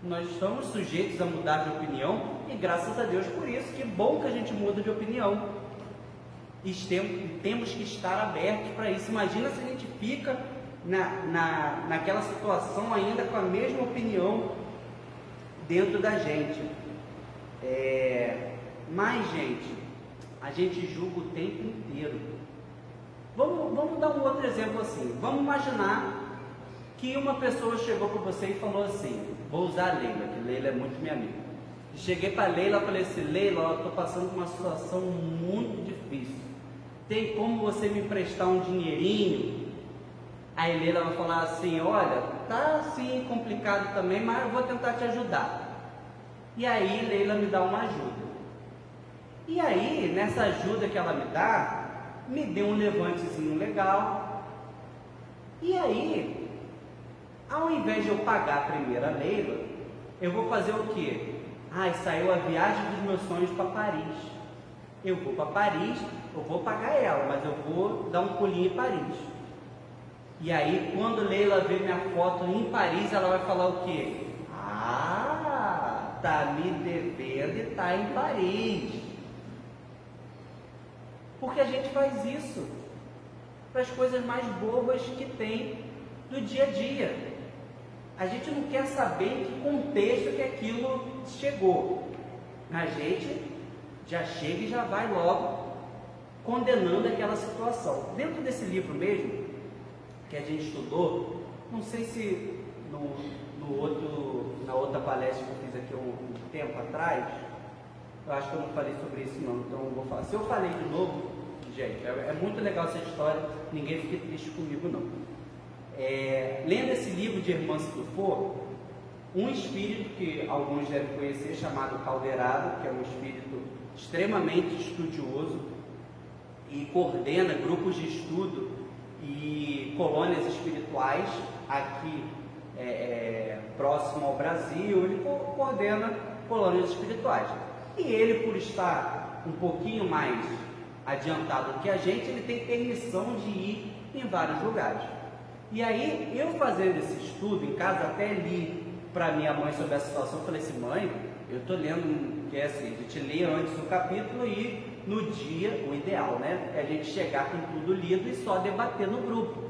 Nós estamos sujeitos a mudar de opinião, e graças a Deus por isso, que bom que a gente muda de opinião. E temos que estar abertos para isso. Imagina se a gente fica naquela situação ainda com a mesma opinião dentro da gente. Mas, gente, a gente julga o tempo inteiro. Vamos dar um outro exemplo assim. Vamos imaginar que uma pessoa chegou para você e falou assim, vou usar a Leila, que Leila é muito minha amiga. Cheguei para a Leila e falei assim, Leila, eu estou passando por uma situação muito difícil. Tem como você me emprestar um dinheirinho? Aí Leila vai falar assim, olha, tá assim complicado também, mas eu vou tentar te ajudar. E aí Leila me dá uma ajuda. E aí, nessa ajuda que ela me dá, me deu um levantezinho legal. E aí, ao invés de eu pagar primeiro a Leila, eu vou fazer o quê? Saiu a viagem dos meus sonhos para Paris. Eu vou para Paris, eu vou pagar ela, mas eu vou dar um pulinho em Paris. E aí, quando Leila vê minha foto em Paris, ela vai falar o quê? Tá me devendo e tá em Paris. Porque a gente faz isso para as coisas mais bobas que tem do dia a dia. A gente não quer saber em que contexto que aquilo chegou. A gente já chega e já vai logo condenando aquela situação. Dentro desse livro mesmo, que a gente estudou, não sei se na outra palestra que eu fiz aqui um tempo atrás, eu acho que eu não falei sobre isso não, então eu vou falar. Se eu falei de novo, gente, é muito legal essa história, ninguém fique triste comigo não. Lendo esse livro de Herman Dufour, um espírito que alguns devem conhecer, chamado Calderado, que é um espírito extremamente estudioso e coordena grupos de estudo e colônias espirituais aqui próximo ao Brasil. Ele coordena colônias espirituais. E ele, por estar um pouquinho mais adiantado que a gente, ele tem permissão de ir em vários lugares. E aí, eu fazendo esse estudo em casa, até li para minha mãe sobre essa situação, eu falei assim, mãe, eu estou lendo, que é assim, a gente lê antes o capítulo e no dia, o ideal, né, é a gente chegar com tudo lido e só debater no grupo.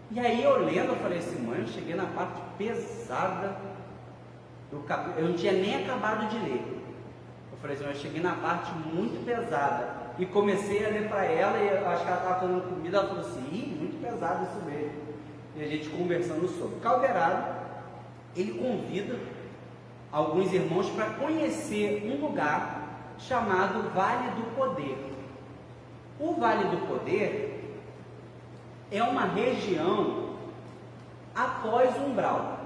E aí eu lendo, eu falei assim, mãe, eu cheguei na parte pesada do capítulo, eu não tinha nem acabado de ler. Eu falei assim, eu cheguei na parte muito pesada e comecei a ler para ela, e eu acho que ela estava fazendo comida, ela falou assim, muito pesado isso mesmo. E a gente conversando sobre. Calderado, ele convida alguns irmãos para conhecer um lugar chamado Vale do Poder. O Vale do Poder é uma região após o umbral.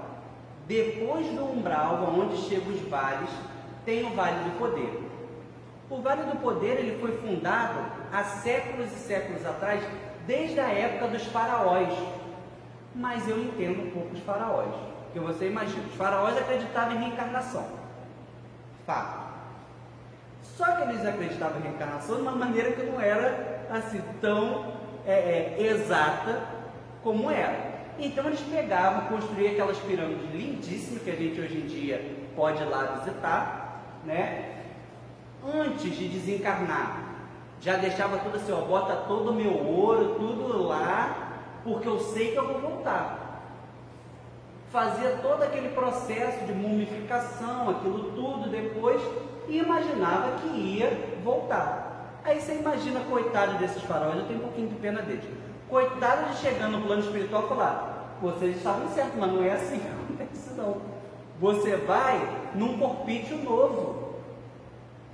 Depois do umbral, onde chegam os vales, tem o Vale do Poder. O Vale do Poder ele foi fundado há séculos e séculos atrás, desde a época dos faraós. Mas eu entendo um pouco os faraós. Porque você imagina, os faraós acreditavam em reencarnação. Fato. Só que eles acreditavam em reencarnação de uma maneira que não era assim tão exata como era. Então eles pegavam, construíam aquelas pirâmides lindíssimas que a gente hoje em dia pode ir lá visitar, né? Antes de desencarnar, já deixava tudo assim, bota todo o meu ouro, tudo lá, porque eu sei que eu vou voltar. Fazia todo aquele processo de mumificação, aquilo tudo depois, e imaginava que ia voltar. Aí você imagina, coitado desses faraós, eu tenho um pouquinho de pena deles. Coitado de chegar no plano espiritual e falar, vocês estavam certos, mas não é assim que acontece não. Você vai num corpício novo.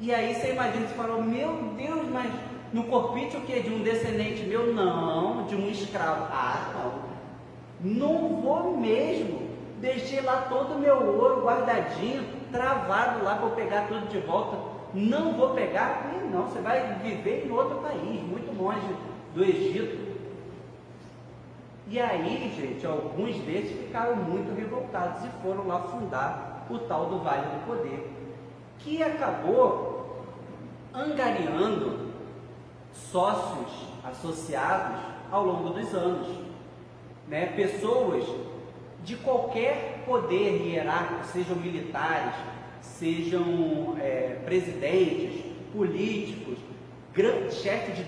E aí você imagina, você fala, meu Deus, mas no corpício o quê? De um descendente meu? Não, de um escravo. Não vou mesmo. Deixei lá todo o meu ouro guardadinho, travado lá para eu pegar tudo de volta. Não vou pegar? Não, você vai viver em outro país, muito longe do Egito. E aí, gente, alguns desses ficaram muito revoltados e foram lá fundar o tal do Vale do Poder, que acabou angariando sócios associados ao longo dos anos, né? Pessoas de qualquer poder hierárquico, sejam militares, sejam presidentes, políticos, chefes de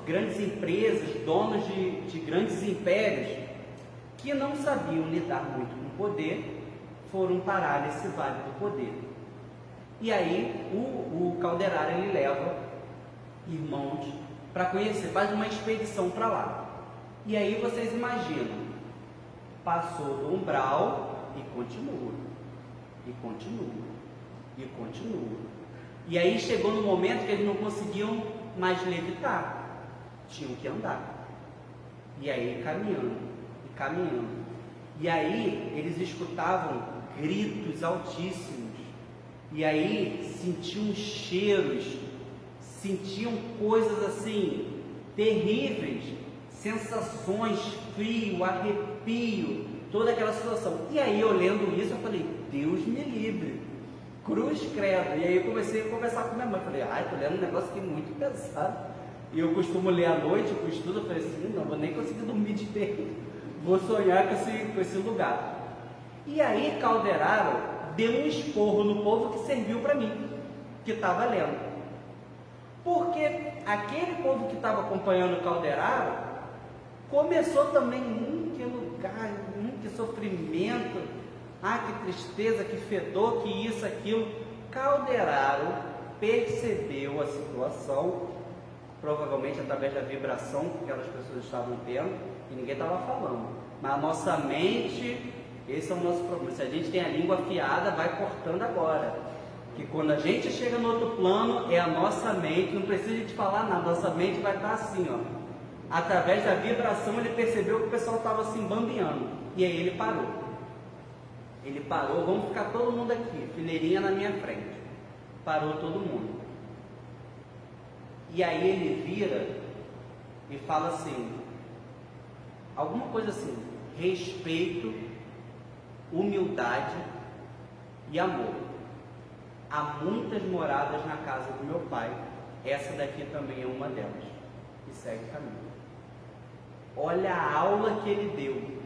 grandes empresas, donos de grandes impérios, que não sabiam lidar muito com o poder, foram parar nesse vale do poder. E aí o Calderaro, ele leva irmãos para conhecer, faz uma expedição para lá. E aí vocês imaginam, passou do umbral e continua, e continua, e continua. E aí chegou no momento que eles não conseguiam mais levitar, tinham que andar. E aí caminhando, e caminhando. E aí eles escutavam gritos altíssimos. E aí sentiam cheiros, sentiam coisas assim terríveis, sensações, frio, arrepio, toda aquela situação. E aí eu lendo isso, eu falei, Deus me livre, cruz credo. E aí eu comecei a conversar com minha mãe, falei, tô lendo um negócio aqui muito pesado. E eu costumo ler à noite, com estudo, eu falei assim, não vou nem conseguir dormir de tempo, vou sonhar com esse lugar. E aí Calderaro deu um esporro no povo que serviu para mim, que estava lendo. Porque aquele povo que estava acompanhando o Calderaro começou também, que lugar, que sofrimento, que tristeza, que fedor, que isso, aquilo. Calderaro percebeu a situação, provavelmente através da vibração que aquelas pessoas estavam tendo, e ninguém estava falando. Mas a nossa mente, esse é o nosso problema. Se a gente tem a língua afiada, vai cortando agora. Que quando a gente chega no outro plano, é a nossa mente, não precisa de falar nada, nossa mente vai estar assim, ó. Através da vibração, ele percebeu que o pessoal estava assim, bambeando. E aí ele parou. Ele parou, vamos ficar todo mundo aqui, fileirinha na minha frente. Parou todo mundo. E aí ele vira e fala assim, alguma coisa assim, respeito, humildade e amor. Há muitas moradas na casa do meu pai, essa daqui também é uma delas, e segue o caminho. Olha a aula que ele deu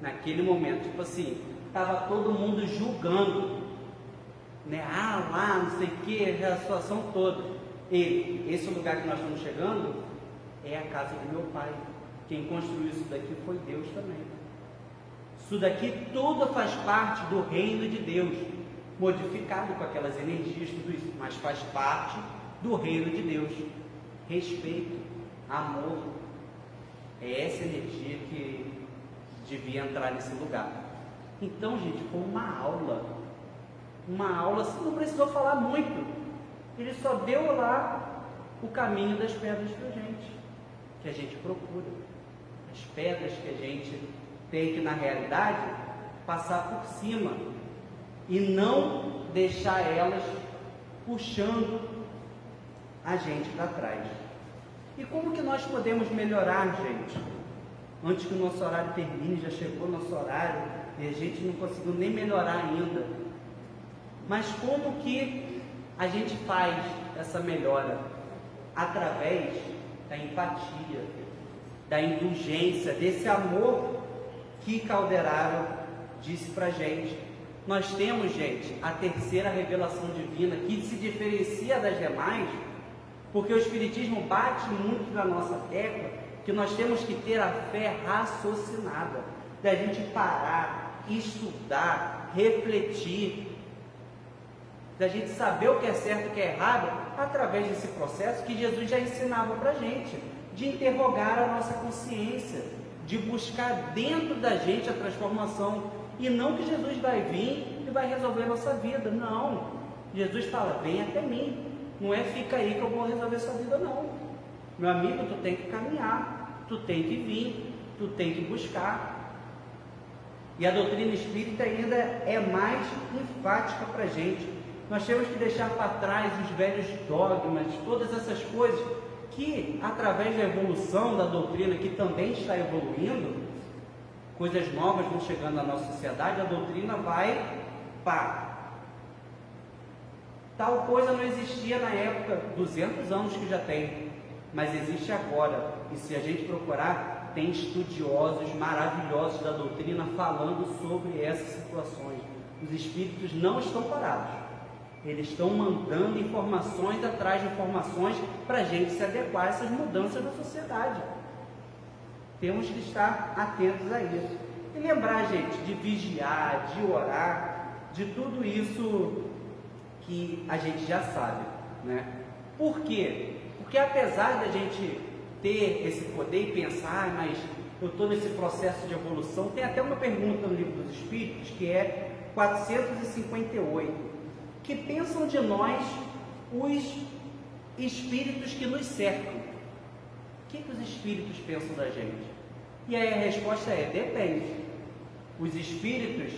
naquele momento, tipo assim, estava todo mundo julgando, né? Lá, não sei o que, a situação toda. Esse lugar que nós estamos chegando é a casa do meu pai. Quem construiu isso daqui foi Deus também. Isso daqui tudo faz parte do reino de Deus, modificado com aquelas energias, tudo isso, mas faz parte do reino de Deus. Respeito, amor, é essa energia que devia entrar nesse lugar. Então, gente, foi uma aula, assim, não precisou falar muito. Ele só deu lá o caminho das pedras para a gente, que a gente procura. As pedras que a gente tem que, na realidade, passar por cima e não deixar elas puxando a gente para trás. E como que nós podemos melhorar, gente? Antes que o nosso horário termine, já chegou o nosso horário e a gente não conseguiu nem melhorar ainda. Mas como que a gente faz essa melhora? Através da empatia, da indulgência, desse amor que Calderaro disse para a gente. Nós temos, gente, a terceira revelação divina que se diferencia das demais, porque o Espiritismo bate muito na nossa tecla que nós temos que ter a fé raciocinada, da gente parar, estudar, refletir, da gente saber o que é certo e o que é errado, através desse processo que Jesus já ensinava para a gente, de interrogar a nossa consciência, de buscar dentro da gente a transformação, e não que Jesus vai vir e vai resolver a nossa vida, não. Jesus fala, vem até mim, não é fica aí que eu vou resolver a sua vida, não. Meu amigo, tu tem que caminhar, tu tem que vir, tu tem que buscar. E a doutrina espírita ainda é mais enfática para a gente. Nós temos que deixar para trás os velhos dogmas, todas essas coisas que, através da evolução da doutrina, que também está evoluindo, coisas novas vão chegando na nossa sociedade, a doutrina vai, tal coisa não existia na época, 200 anos que já tem. mas existe agora. E se a gente procurar, tem estudiosos maravilhosos da doutrina falando sobre essas situações. Os espíritos não estão parados. Eles estão mandando informações atrás de informações para a gente se adequar a essas mudanças da sociedade. Temos que estar atentos a isso. E lembrar, gente, de vigiar, de orar, de tudo isso que a gente já sabe, né? Por quê? Porque apesar da gente ter esse poder e pensar, mas eu estou nesse processo de evolução, tem até uma pergunta no Livro dos Espíritos, que é 458, que pensam de nós os espíritos que nos cercam. O que os espíritos pensam da gente? E aí a resposta é: depende. Os espíritos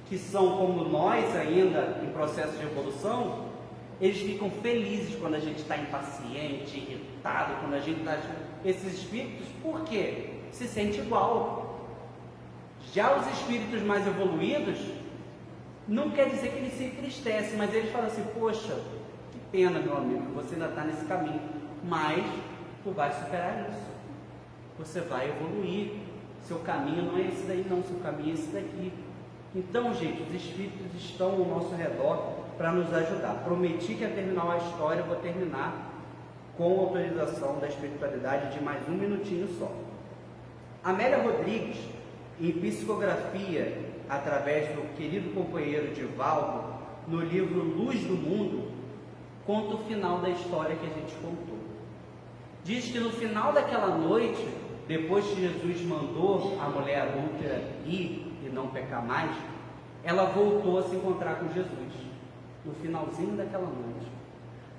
que são como nós ainda em processo de evolução, eles ficam felizes quando a gente está impaciente, irritado, quando a gente está... Esses espíritos, por quê? Se sente igual. Já os espíritos mais evoluídos, não quer dizer que eles se entristecem, mas eles falam assim: poxa, que pena, meu amigo, você ainda está nesse caminho, mas tu vai superar isso, você vai evoluir, seu caminho não é esse daí não, seu caminho é esse daqui. Então, gente, os espíritos estão ao nosso redor para nos ajudar. Prometi que ia terminar a história, vou terminar com autorização da espiritualidade de mais um minutinho só. Amélia Rodrigues, em psicografia, através do querido companheiro Divaldo, no livro Luz do Mundo, conta o final da história que a gente contou. Diz que no final daquela noite, depois que Jesus mandou a mulher adúltera ir e não pecar mais, ela voltou a se encontrar com Jesus, no finalzinho daquela noite.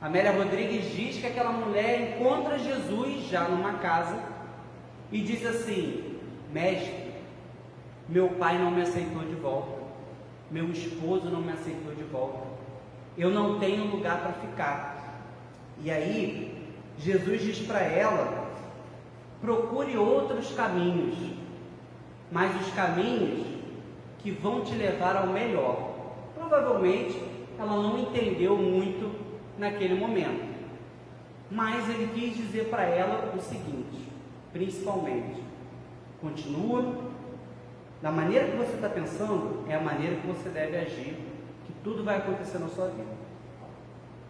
Amélia Rodrigues diz que aquela mulher encontra Jesus já numa casa e diz assim: mestre, meu pai não me aceitou de volta, meu esposo não me aceitou de volta, eu não tenho lugar para ficar. E aí Jesus diz para ela: procure outros caminhos, mas os caminhos que vão te levar ao melhor. Provavelmente ela não entendeu muito naquele momento, mas ele quis dizer para ela o seguinte, principalmente: continua da maneira que você está pensando, é a maneira que você deve agir, que tudo vai acontecer na sua vida.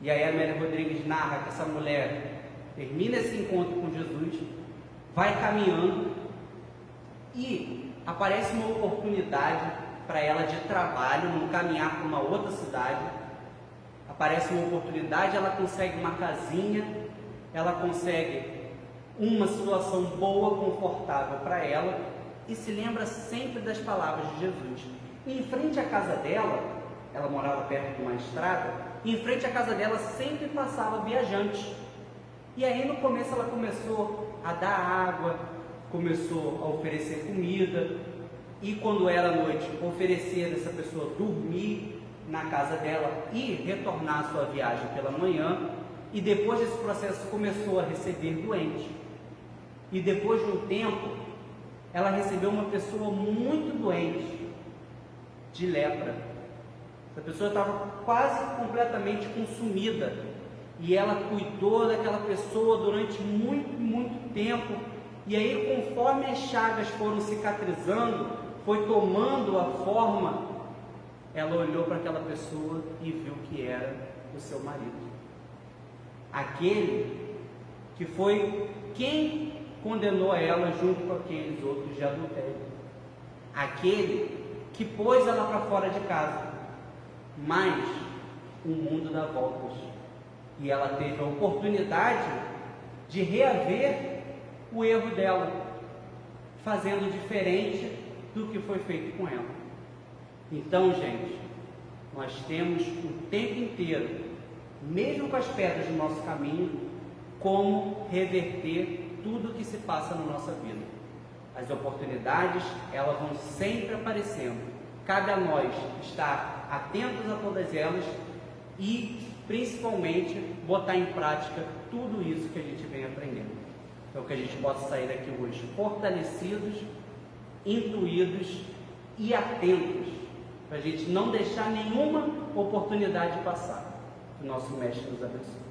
E aí a Amélia Rodrigues narra que essa mulher termina esse encontro com Jesus, vai caminhando e aparece uma oportunidade para ela de trabalho, num caminhar para uma outra cidade. Aparece uma oportunidade, ela consegue uma casinha, ela consegue uma situação boa, confortável para ela, e se lembra sempre das palavras de Jesus. E em frente à casa dela, ela morava perto de uma estrada, e em frente à casa dela sempre passava viajantes. E aí no começo ela começou a dar água, começou a oferecer comida, e quando era noite, oferecer essa pessoa dormir na casa dela e retornar à sua viagem pela manhã. E depois desse processo começou a receber doentes. E depois de um tempo, ela recebeu uma pessoa muito doente, de lepra. Essa pessoa estava quase completamente consumida. E ela cuidou daquela pessoa durante muito tempo. E aí, conforme as chagas foram cicatrizando, foi tomando a forma, ela olhou para aquela pessoa e viu que era o seu marido. Aquele que foi quem condenou ela junto com aqueles outros de adultério. Aquele que pôs ela para fora de casa. Mas o mundo dá voltas. E ela teve a oportunidade de reaver o erro dela, fazendo diferente do que foi feito com ela. Então, gente, nós temos o tempo inteiro, mesmo com as pedras do nosso caminho, como reverter tudo que se passa na nossa vida. As oportunidades, elas vão sempre aparecendo. Cabe a nós estar atentos a todas elas e, principalmente, botar em prática tudo isso que a gente vem aprendendo. Então, que a gente possa sair daqui hoje fortalecidos, intuídos e atentos, para a gente não deixar nenhuma oportunidade passar. Que o nosso Mestre nos abençoe.